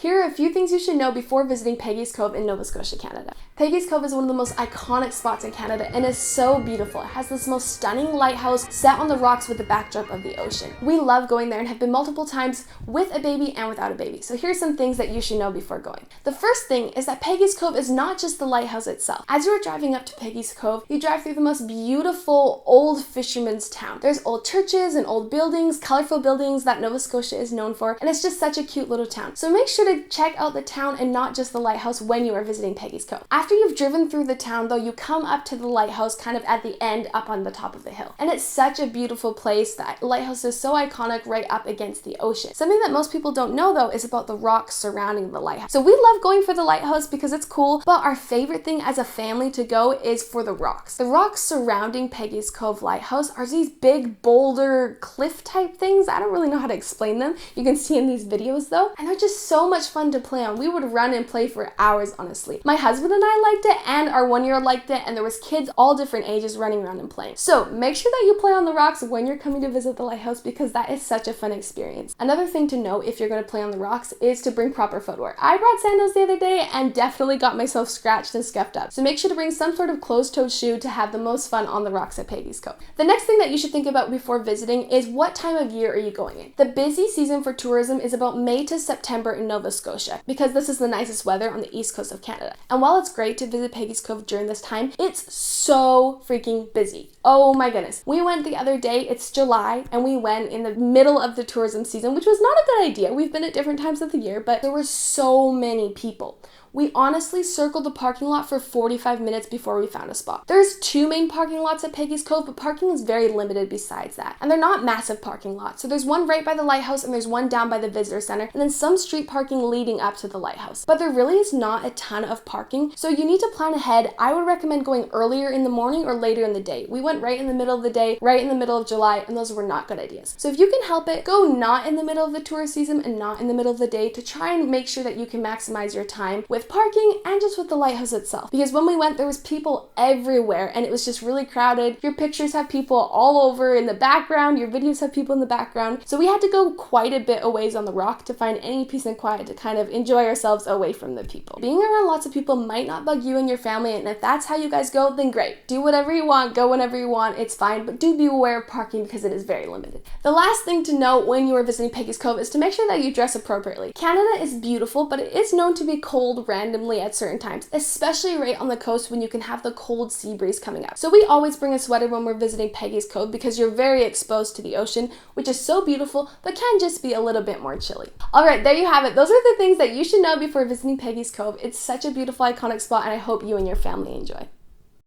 Here are a few things you should know before visiting Peggy's Cove in Nova Scotia, Canada. Peggy's Cove is one of the most iconic spots in Canada and is so beautiful. It has this most stunning lighthouse set on the rocks with the backdrop of the ocean. We love going there and have been multiple times with a baby and without a baby. So here's some things that you should know before going. The first thing is that Peggy's Cove is not just the lighthouse itself. As you are driving up to Peggy's Cove, you drive through the most beautiful old fisherman's town. There's old churches and old buildings, colorful buildings that Nova Scotia is known for, and it's just such a cute little town. So make sure to check out the town and not just the lighthouse when you are visiting Peggy's Cove. After you've driven through the town though, you come up to the lighthouse kind of at the end up on the top of the hill. And it's such a beautiful place. That lighthouse is so iconic right up against the ocean. Something that most people don't know though is about the rocks surrounding the lighthouse. So we love going for the lighthouse because it's cool, but our favorite thing as a family to go is for the rocks. The rocks surrounding Peggy's Cove Lighthouse are these big boulder cliff type things. I don't really know how to explain them. You can see in these videos though, and they're just so much fun to play on. We would run and play for hours, honestly. My husband and I liked it, and our 1-year-old liked it, and there was kids all different ages running around and playing. So make sure that you play on the rocks when you're coming to visit the lighthouse because that is such a fun experience. Another thing to know if you're going to play on the rocks is to bring proper footwear. I brought sandals the other day and definitely got myself scratched and scuffed up. So make sure to bring some sort of closed-toed shoe to have the most fun on the rocks at Peggy's Cove. The next thing that you should think about before visiting is what time of year are you going in. The busy season for tourism is about May to September in Nova Scotia because this is the nicest weather on the east coast of Canada. And while it's great to visit Peggy's Cove during this time, it's so freaking busy. Oh my goodness. We went the other day, it's July, and we went in the middle of the tourism season, which was not a good idea. We've been at different times of the year, but there were so many people. We honestly circled the parking lot for 45 minutes before we found a spot. There's 2 main parking lots at Peggy's Cove, but parking is very limited besides that. And they're not massive parking lots. So there's one right by the lighthouse and there's one down by the visitor center, and then some street parking leading up to the lighthouse. But there really is not a ton of parking, so you need to plan ahead. I would recommend going earlier in the morning or later in the day. We went right in the middle of the day, right in the middle of July, and those were not good ideas. So if you can help it, go not in the middle of the tourist season and not in the middle of the day to try and make sure that you can maximize your time with parking and just with the lighthouse itself. Because when we went, there was people everywhere and it was just really crowded. Your pictures have people all over in the background, your videos have people in the background. So we had to go quite a bit a ways on the rock to find any peace and quiet to kind of enjoy ourselves away from the people. Being around lots of people might not bug you and your family, and if that's how you guys go, then great. Do whatever you want, go whenever you want, it's fine, but do be aware of parking because it is very limited. The last thing to know when you are visiting Peggy's Cove is to make sure that you dress appropriately. Canada is beautiful, but it is known to be cold randomly at certain times, especially right on the coast when you can have the cold sea breeze coming up. So we always bring a sweater when we're visiting Peggy's Cove because you're very exposed to the ocean, which is so beautiful, but can just be a little bit more chilly. All right, there you have it. Those are the things that you should know before visiting Peggy's Cove. It's such a beautiful, iconic spot, and I hope you and your family enjoy.